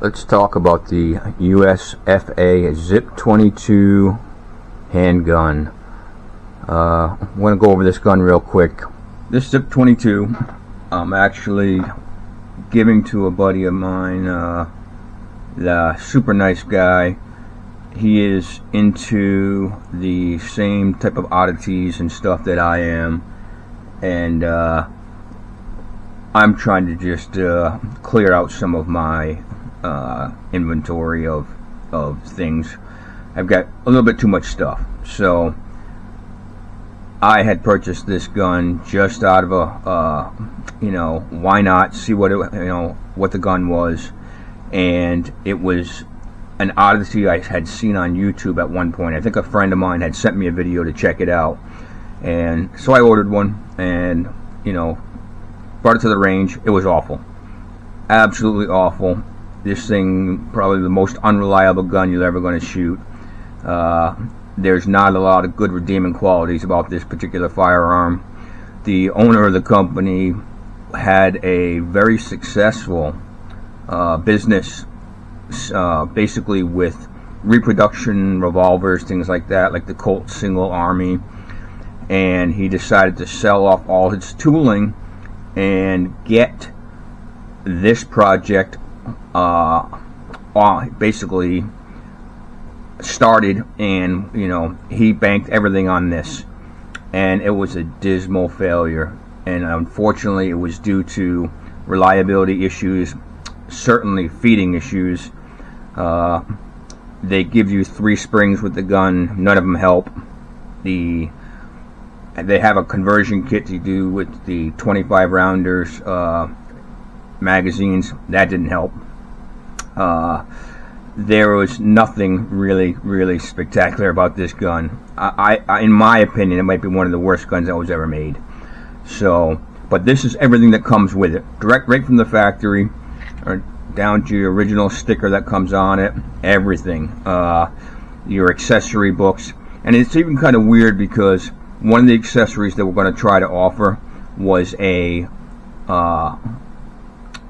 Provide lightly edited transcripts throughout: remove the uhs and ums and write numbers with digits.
Let's talk about the USFA Zip22 handgun. I'm going to go over this gun real quick. This Zip22 I'm actually giving to a buddy of mine, the super nice guy. He is into the same type of oddities and stuff that I am, and I'm trying to just clear out some of my inventory of things. I've got a little bit too much stuff, so I had purchased this gun just out of a why not, see what what the gun was. And it was an oddity I had seen on YouTube at one point. I think a friend of mine had sent me a video to check it out, and so I ordered one and brought it to the range. It was awful, absolutely awful. This thing, probably the most unreliable gun you're ever going to shoot. There's not a lot of good redeeming qualities about this particular firearm. The owner of the company had a very successful business, basically with reproduction revolvers, things like that, like the Colt Single Army, and he decided to sell off all his tooling and get this project basically started, and he banked everything on this, and it was a dismal failure. And unfortunately it was due to reliability issues, certainly feeding issues. They give you 3 springs with the gun, none of them help. They have a conversion kit to do with the 25 rounders magazines. That didn't help. There was nothing really spectacular about this gun. In my opinion, it might be one of the worst guns that was ever made. So, but this is everything that comes with it, right from the factory, or down to your original sticker that comes on it, everything, your accessory books. And it's even kind of weird because one of the accessories that we're going to try to offer was a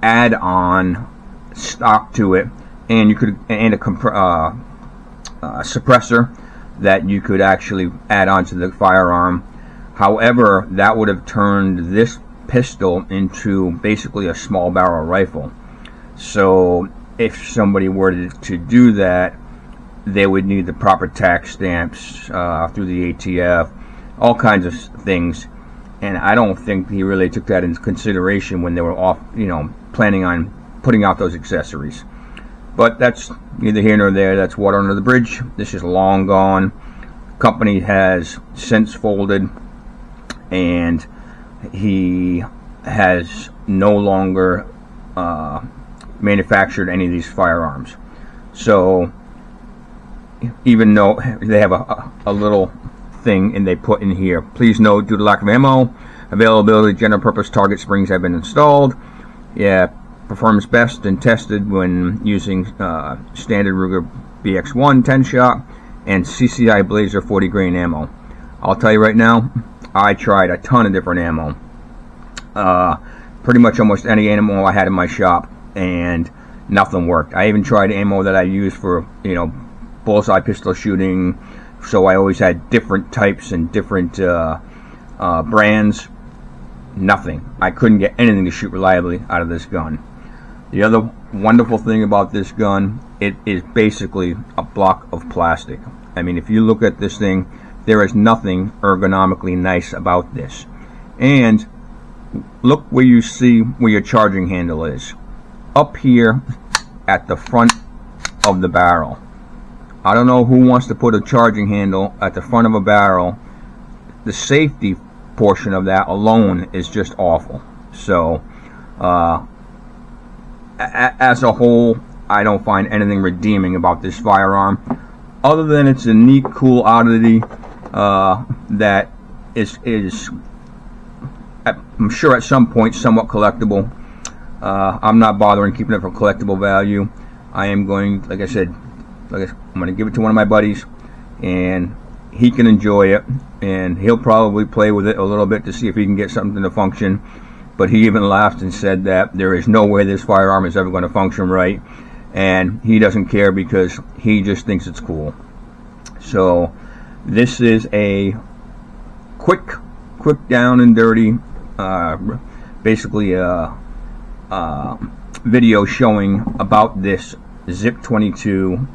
add-on stock to it, and you could a suppressor that you could actually add on to the firearm. However, that would have turned this pistol into basically a small barrel rifle. So if somebody were to do that, they would need the proper tax stamps through the ATF, all kinds of things. And I don't think he really took that into consideration when they were planning on putting out those accessories. But that's neither here nor there. That's water under the bridge. This is long gone. Company has since folded, and he has no longer manufactured any of these firearms. So even though they have a little thing and they put in here, please note, due to lack of ammo availability, general purpose target springs have been installed. Yeah, performs best and tested when using standard Ruger BX1 10-shot and CCI Blazer 40 grain ammo. I'll tell you right now, I tried a ton of different ammo, pretty much almost any ammo I had in my shop, and nothing worked. I even tried ammo that I used for bullseye pistol shooting, so I always had different types and different brands. Nothing. I couldn't get anything to shoot reliably out of this gun. The other wonderful thing about this gun, it is basically a block of plastic. I mean, if you look at this thing, there is nothing ergonomically nice about this. And look where you see where your charging handle is. Up here at the front of the barrel. I don't know who wants to put a charging handle at the front of a barrel. The safety portion of that alone is just awful. So as a whole, I don't find anything redeeming about this firearm, other than it's a neat, cool oddity that is I'm sure at some point somewhat collectible. I'm not bothering keeping it for collectible value. I am going, like I said, I'm going to give it to one of my buddies, and he can enjoy it, and he'll probably play with it a little bit to see if he can get something to function. But he even laughed and said that there is no way this firearm is ever going to function right, and he doesn't care because he just thinks it's cool. So this is a quick down and dirty, basically a video showing about this Zip22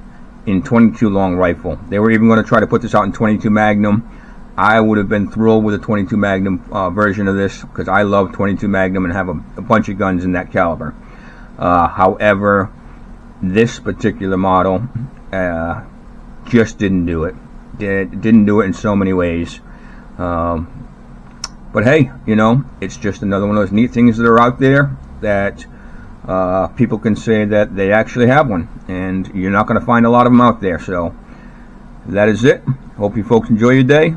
in 22 long rifle. They were even going to try to put this out in 22 Magnum. I would have been thrilled with a 22 Magnum version of this, because I love 22 Magnum and have a bunch of guns in that caliber. However, this particular model just didn't do it. Didn't do it in so many ways. But hey, you know, it's just another one of those neat things that are out there that people can say that they actually have one, and you're not going to find a lot of them out there. So that is it. Hope you folks enjoy your day.